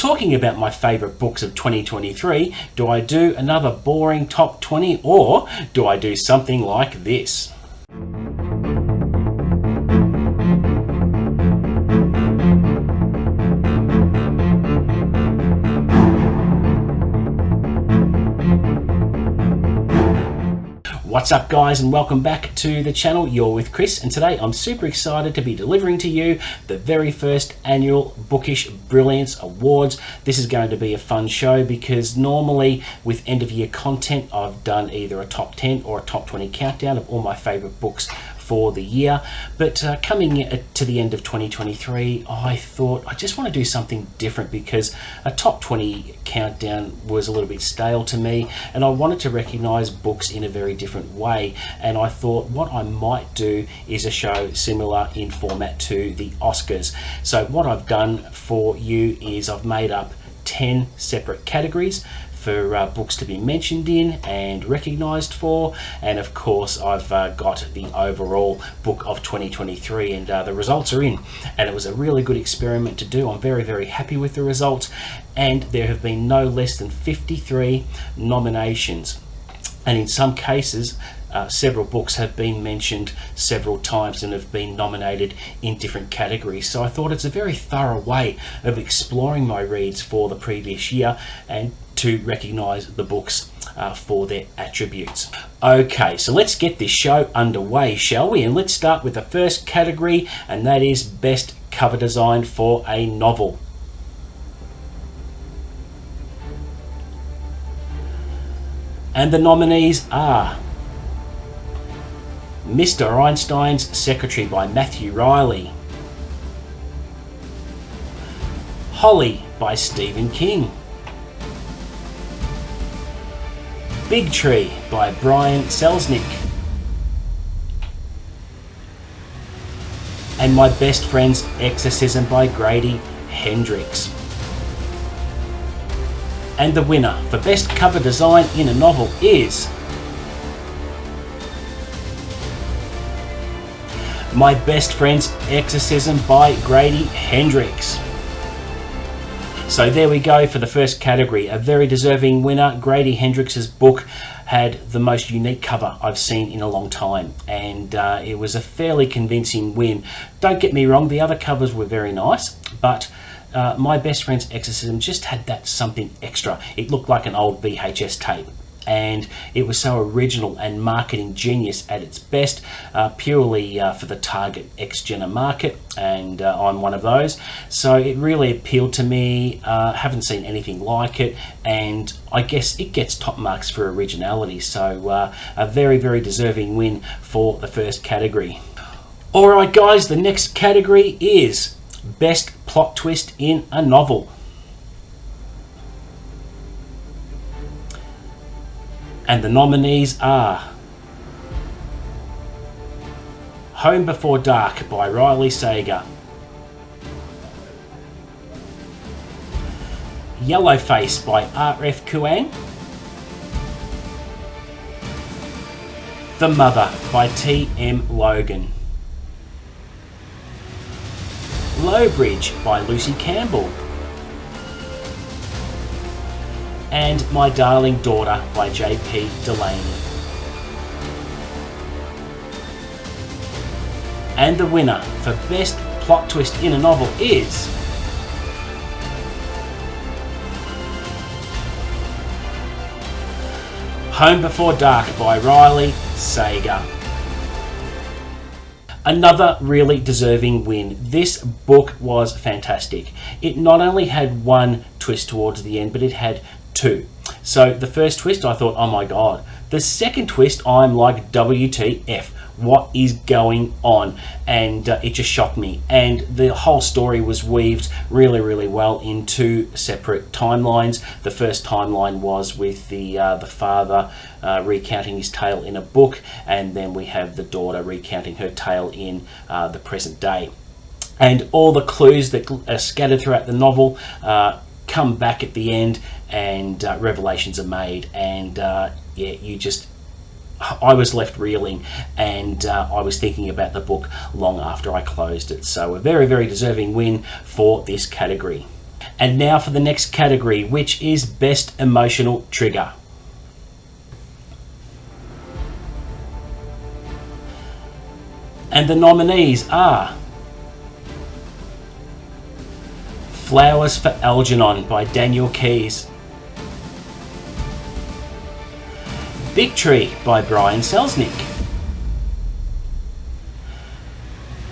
talking about my favourite books of 2023, do I do another boring top 20 or do I do something like this? What's up guys, and welcome back to the channel. You're with Chris, and today I'm super excited to be delivering to you the very first annual Bookish Brilliance Awards. This is going to be a fun show because normally with end of year content I've done either a top 10 or a top 20 countdown of all my favourite books for the year, but coming to the end of 2023 I thought I just want to do something different because a top 20 countdown was a little bit stale to me, and I wanted to recognise books in a very different way. And I thought what I might do is a show similar in format to the Oscars. So what I've done for you is I've made up 10 separate categories for books to be mentioned in and recognised for, and of course I've got the overall book of 2023, and the results are in, and it was a really good experiment to do. I'm very happy with the results, and there have been no less than 53 nominations, and in some cases several books have been mentioned several times and have been nominated in different categories. So I thought it's a very thorough way of exploring my reads for the previous year and to recognise the books for their attributes. Okay, so let's get this show underway, shall we? And let's start with the first category, and that is Best Cover Design for a Novel. And the nominees are Mr. Einstein's Secretary by Matthew Riley, Holly by Stephen King, Big Tree by Brian Selznick, and My Best Friend's Exorcism by Grady Hendrix. And the winner for Best Cover Design in a Novel is My Best Friend's Exorcism by Grady Hendrix. So there we go for the first category, a very deserving winner. Grady Hendrix's book had the most unique cover I've seen in a long time, and it was a fairly convincing win. Don't get me wrong, the other covers were very nice, but My Best Friend's Exorcism just had that something extra. It looked like an old VHS tape, and it was so original and marketing genius at its best, purely for the target ex-Jenner market, and I'm one of those. So it really appealed to me. Haven't seen anything like it, and I guess it gets top marks for originality. So a very deserving win for the first category. Alright guys, the next category is Best Plot Twist in a Novel. And the nominees are Home Before Dark by Riley Sager, Yellowface by R.F. Kuang, The Mother by T.M. Logan, Lowbridge by Lucy Campbell, and My Darling Daughter by J.P. Delaney. And the winner for Best Plot Twist in a Novel is Home Before Dark by Riley Sager. Another really deserving win. This book was fantastic. It not only had one twist towards the end, but it had two. So the first twist I thought, oh my god. The second twist I'm like, WTF, what is going on? And it just shocked me, and the whole story was weaved really well into separate timelines. The first timeline was with the father recounting his tale in a book, and then we have the daughter recounting her tale in the present day, and all the clues that are scattered throughout the novel come back at the end, and revelations are made, and yeah, I was left reeling, and I was thinking about the book long after I closed it. So a very deserving win for this category. And now for the next category, which is Best Emotional Trigger. And the nominees are Flowers for Algernon by Daniel Keyes, Big Tree by Brian Selznick,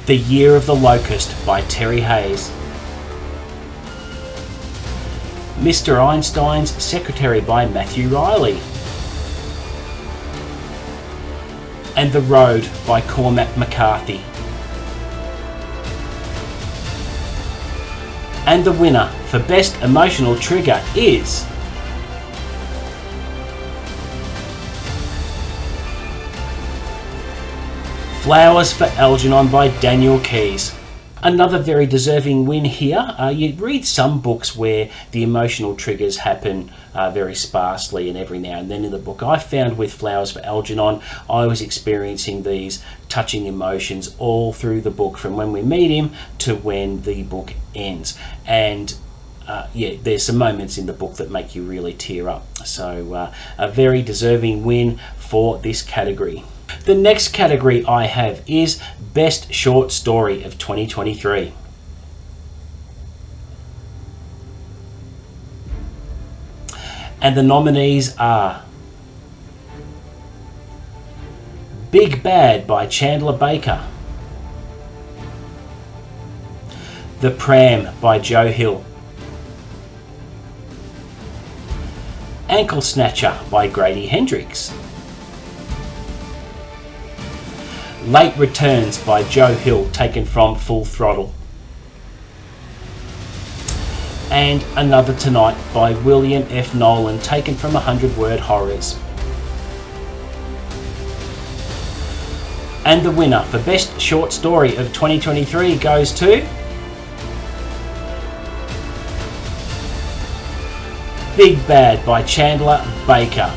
The Year of the Locust by Terry Hayes, Mr. Einstein's Secretary by Matthew Riley, and The Road by Cormac McCarthy. And the winner for Best Emotional Trigger is Flowers for Algernon by Daniel Keyes. Another very deserving win here. You read some books where the emotional triggers happen very sparsely and every now and then in the book. I found with Flowers for Algernon, I was experiencing these touching emotions all through the book, from when we meet him to when the book ends. And yeah, there's some moments in the book that make you really tear up. So a very deserving win for this category. The next category I have is Best Short Story of 2023. And the nominees are Big Bad by Chandler Baker, The Pram by Joe Hill, Ankle Snatcher by Grady Hendrix, Late Returns by Joe Hill, taken from Full Throttle, and Another Tonight by William F. Nolan, taken from 100 Word Horrors. And the winner for Best Short Story of 2023 goes to Big Bad by Chandler Baker.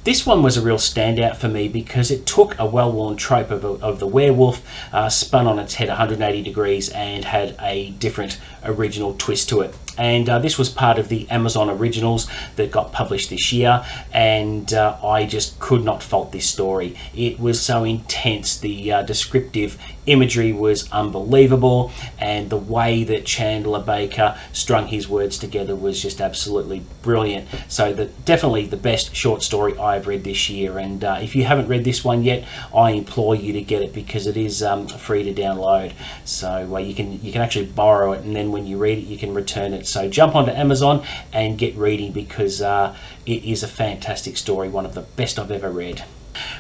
This one was a real standout for me because it took a well-worn trope of the werewolf, spun on its head 180 degrees and had a different original twist to it. And this was part of the Amazon Originals that got published this year, and I just could not fault this story. It was so intense, the descriptive imagery was unbelievable, and the way that Chandler Baker strung his words together was just absolutely brilliant. So definitely the best short story I've read this year, and if you haven't read this one yet, I implore you to get it because it is free to download. So you can actually borrow it, and then when you read it you can return it. So jump onto Amazon and get reading because it is a fantastic story, one of the best I've ever read.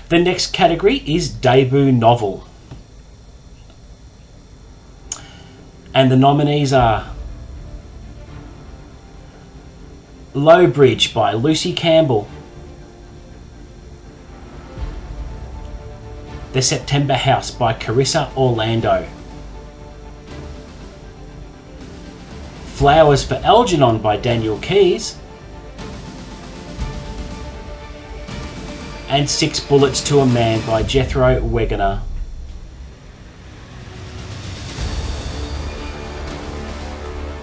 The next category is debut novel. And the nominees are Low Bridge by Lucy Campbell, The September House by Carissa Orlando, Flowers for Algernon by Daniel Keyes, and 6 Bullets to a Man by Jethro Wegener.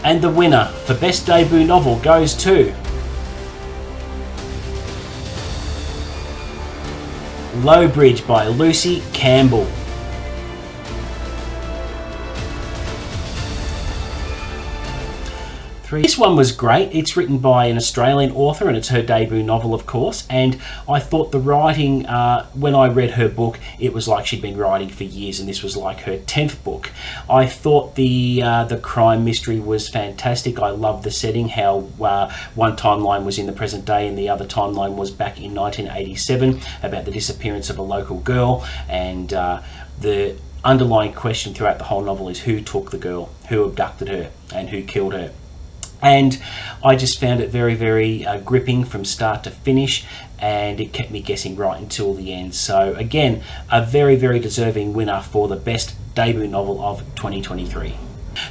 And the winner for Best Debut Novel goes to Low Bridge by Lucy Campbell. This one was great. It's written by an Australian author and it's her debut novel, of course, and I thought the writing, when I read her book, it was like she'd been writing for years and this was like her 10th book. I thought the crime mystery was fantastic. I loved the setting, how one timeline was in the present day and the other timeline was back in 1987 about the disappearance of a local girl, and the underlying question throughout the whole novel is who took the girl, who abducted her and who killed her. And I just found it very, very gripping from start to finish, and it kept me guessing right until the end. So again, a very, very deserving winner for the best debut novel of 2023.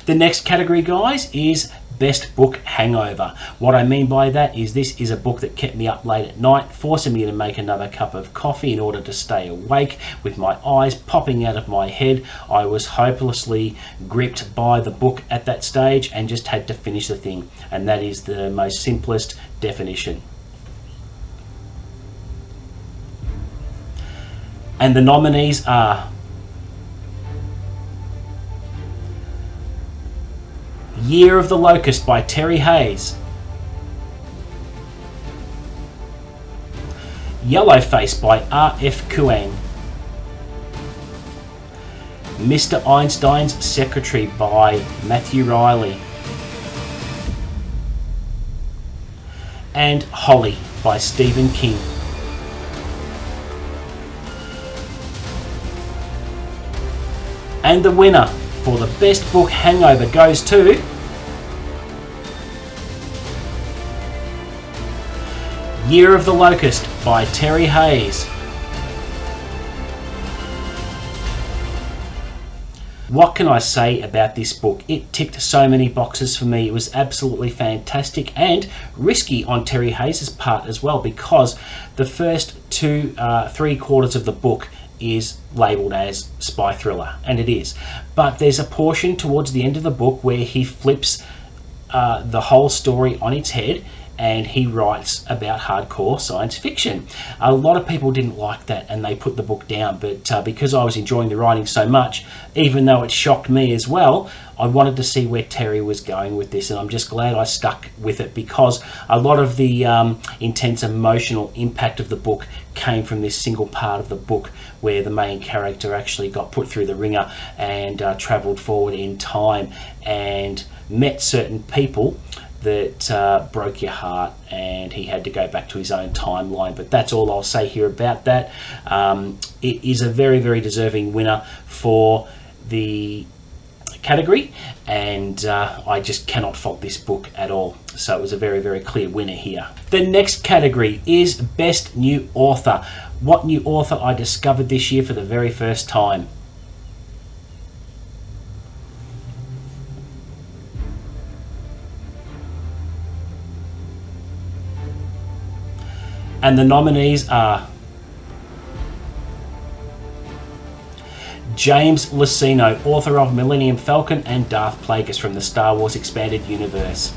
The next category, guys, is Best book, Hangover. What I mean by that is this is a book that kept me up late at night, forcing me to make another cup of coffee in order to stay awake, with my eyes popping out of my head. I was hopelessly gripped by the book at that stage and just had to finish the thing, and that is the most simplest definition. And the nominees are Year of the Locust by Terry Hayes, Yellowface by R.F. Kuang, Mr. Einstein's Secretary by Matthew Riley, and Holly by Stephen King. And the winner for the best book, Hangover, goes to Year of the Locust by Terry Hayes. What can I say about this book? It ticked so many boxes for me. It was absolutely fantastic and risky on Terry Hayes' part as well, because the first three quarters of the book is labelled as spy thriller, and it is. But there's a portion towards the end of the book where he flips the whole story on its head, and he writes about hardcore science fiction. A lot of people didn't like that and they put the book down, but because I was enjoying the writing so much, even though it shocked me as well, I wanted to see where Terry was going with this, and I'm just glad I stuck with it, because a lot of the intense emotional impact of the book came from this single part of the book where the main character actually got put through the ringer and travelled forward in time and met certain people that broke your heart, and he had to go back to his own timeline. But that's all I'll say here about that. It is a very, very deserving winner for the category, and I just cannot fault this book at all. So it was a very, very clear winner here. The next category is Best New Author. What new author I discovered this year for the very first time? And the nominees are James Luceno, author of Millennium Falcon and Darth Plagueis from the Star Wars Expanded Universe.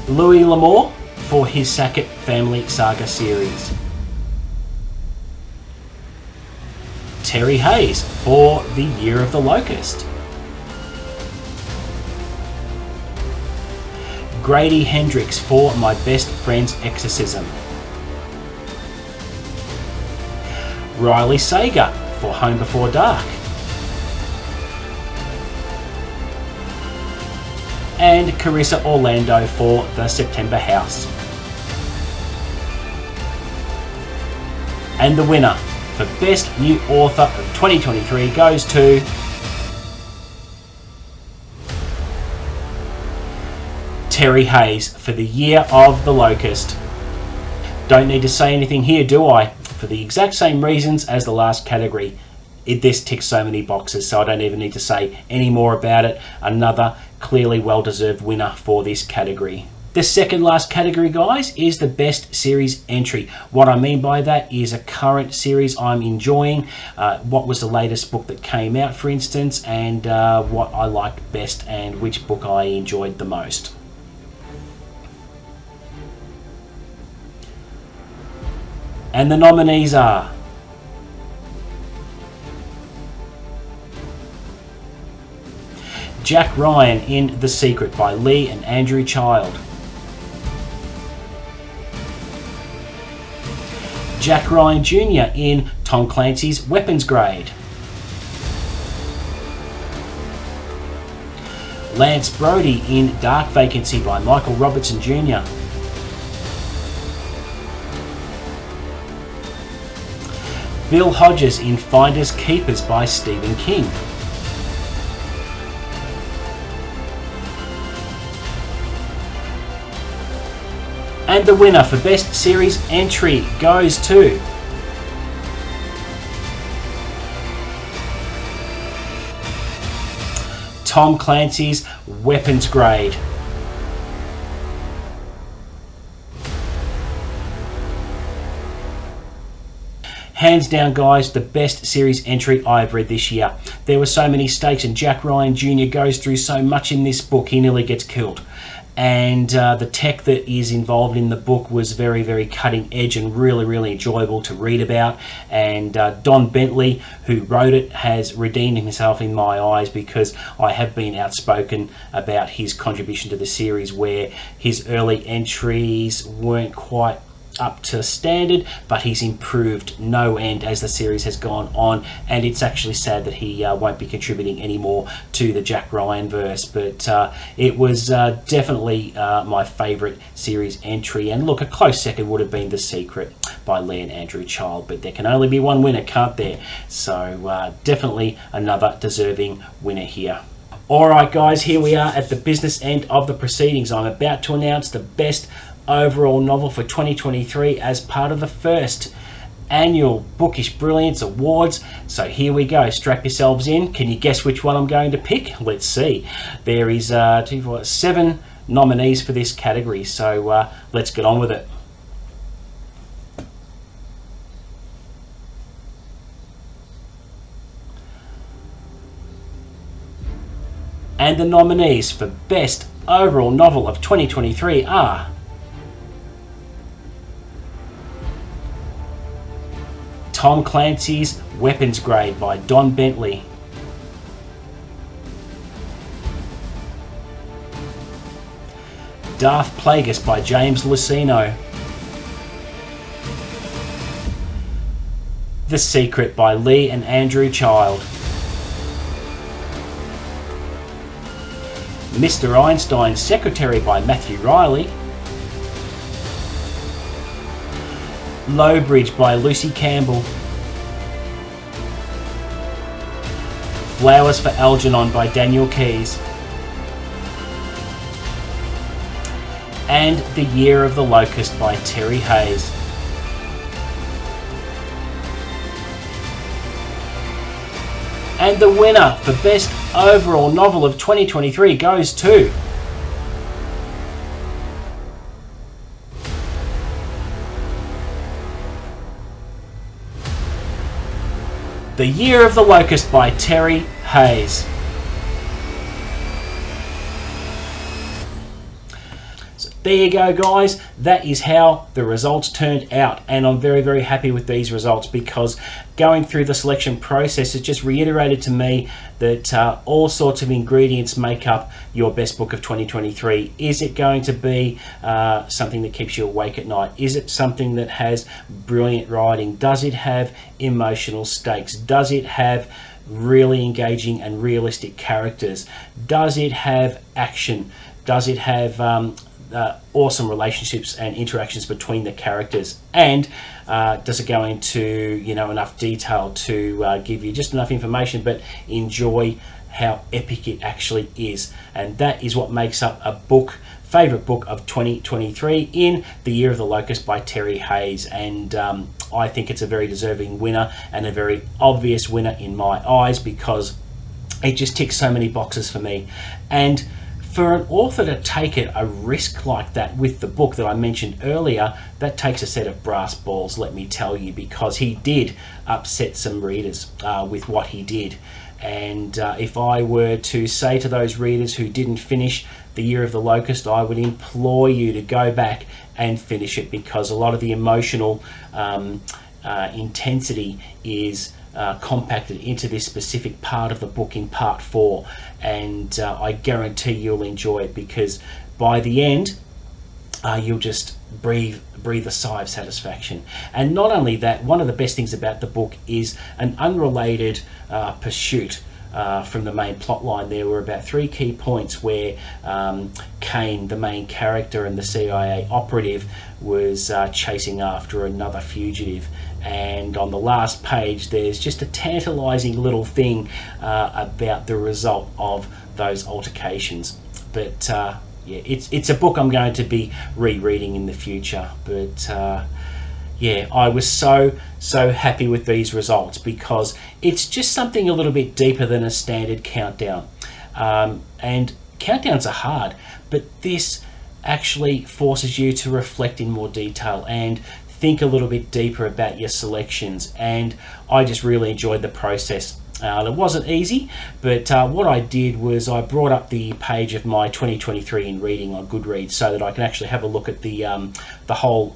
Louis L'Amour for his Sackett Family Saga series. Terry Hayes for The Year of the Locust. Grady Hendrix for My Best Friend's Exorcism. Riley Sager for Home Before Dark. And Carissa Orlando for The September House. And the winner for Best New Author of 2023 goes to Terry Hayes for The Year of the Locust. Don't need to say anything here, do I? For the exact same reasons as the last category. This ticks so many boxes, so I don't even need to say any more about it. Another clearly well-deserved winner for this category. The second last category, guys, is the Best Series Entry. What I mean by that is a current series I'm enjoying, what was the latest book that came out, for instance, and what I liked best and which book I enjoyed the most. And the nominees are Jack Ryan in The Secret by Lee and Andrew Child. Jack Ryan Jr. in Tom Clancy's Weapons Grade. Lance Brody in Dark Vacancy by Michael Robertson Jr. Bill Hodges in Finders Keepers by Stephen King. And the winner for Best Series Entry goes to Tom Clancy's Weapons Grade. Hands down, guys, the best series entry I've read this year. There were so many stakes, and Jack Ryan Jr. goes through so much in this book, he nearly gets killed. And the tech that is involved in the book was very, very cutting edge and really, really enjoyable to read about. And Don Bentley, who wrote it, has redeemed himself in my eyes, because I have been outspoken about his contribution to the series, where his early entries weren't quite up to standard, but he's improved no end as the series has gone on, and it's actually sad that he won't be contributing anymore to the Jack Ryan verse. But it was definitely my favourite series entry, and look, a close second would have been The Secret by Lee and Andrew Child, but there can only be one winner, can't there? So definitely another deserving winner here. Alright guys, here we are at the business end of the proceedings. I'm about to announce the best overall novel for 2023 as part of the first annual Bookish Brilliance Awards. So here we go, strap yourselves in. Can you guess which one I'm going to pick? Let's see. There is 7 nominees for this category, so let's get on with it. And the nominees for best overall novel of 2023 are Tom Clancy's Weapons Grade by Don Bentley, Darth Plagueis by James Luceno, The Secret by Lee and Andrew Child, Mr. Einstein's Secretary by Matthew Riley, Lowbridge by Lucy Campbell, Flowers for Algernon by Daniel Keyes, and The Year of the Locust by Terry Hayes. And the winner for best overall novel of 2023 goes to The Year of the Locust by Terry Hayes. So there you go, guys. That is how the results turned out, and I'm very, very happy with these results, because going through the selection process has just reiterated to me that all sorts of ingredients make up your best book of 2023. Is it going to be something that keeps you awake at night? Is it something that has brilliant writing? Does it have emotional stakes? Does it have really engaging and realistic characters? Does it have action? Does it have awesome relationships and interactions between the characters? And does it go into enough detail to give you just enough information but enjoy how epic it actually is? And that is what makes up a favorite book of 2023 in The Year of the Locust by Terry Hayes. And I think it's a very deserving winner, and a very obvious winner in my eyes, because it just ticks so many boxes for me. And for an author to take a risk like that with the book that I mentioned earlier, that takes a set of brass balls, let me tell you, because he did upset some readers with what he did. And if I were to say to those readers who didn't finish The Year of the Locust, I would implore you to go back and finish it, because a lot of the emotional intensity is compacted into this specific part of the book in part 4, and I guarantee you'll enjoy it, because by the end you'll just breathe a sigh of satisfaction. And not only that, one of the best things about the book is an unrelated pursuit from the main plot line. There were about 3 key points where Kane, the main character, and the CIA operative was chasing after another fugitive. And on the last page there's just a tantalizing little thing about the result of those altercations. But yeah, it's a book I'm going to be rereading in the future. But yeah, I was so happy with these results, because it's just something a little bit deeper than a standard countdown. And countdowns are hard, but this actually forces you to reflect in more detail and think a little bit deeper about your selections, and I just really enjoyed the process. It wasn't easy, but what I did was I brought up the page of my 2023 in reading on Goodreads so that I can actually have a look at the whole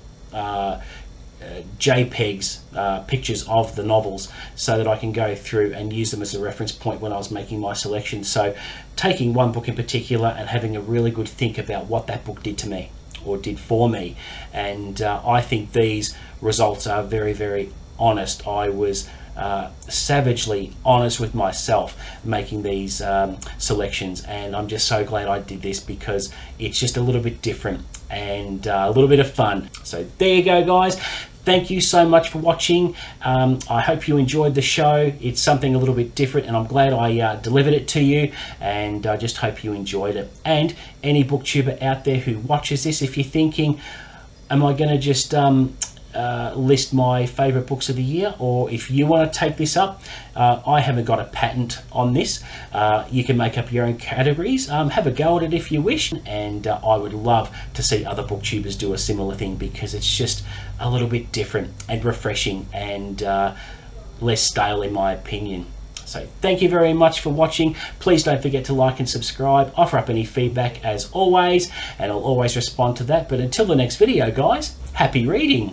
JPEGs, pictures of the novels, so that I can go through and use them as a reference point when I was making my selection. So taking one book in particular and having a really good think about what that book did to me or did for me, and I think these results are very, very honest. I was savagely honest with myself making these selections, and I'm just so glad I did this because it's just a little bit different and a little bit of fun. So there you go, guys. Thank you so much for watching. I hope you enjoyed the show. It's something a little bit different, and I'm glad I delivered it to you, and I just hope you enjoyed it. And any booktuber out there who watches this, if you're thinking, am I going to just list my favorite books of the year, or if you want to take this up, I haven't got a patent on this. You can make up your own categories, have a go at it if you wish, and I would love to see other booktubers do a similar thing, because it's just a little bit different and refreshing and less stale in my opinion. So thank you very much for watching. Please don't forget to like and subscribe, offer up any feedback as always, and I'll always respond to that. But until the next video, guys, happy reading.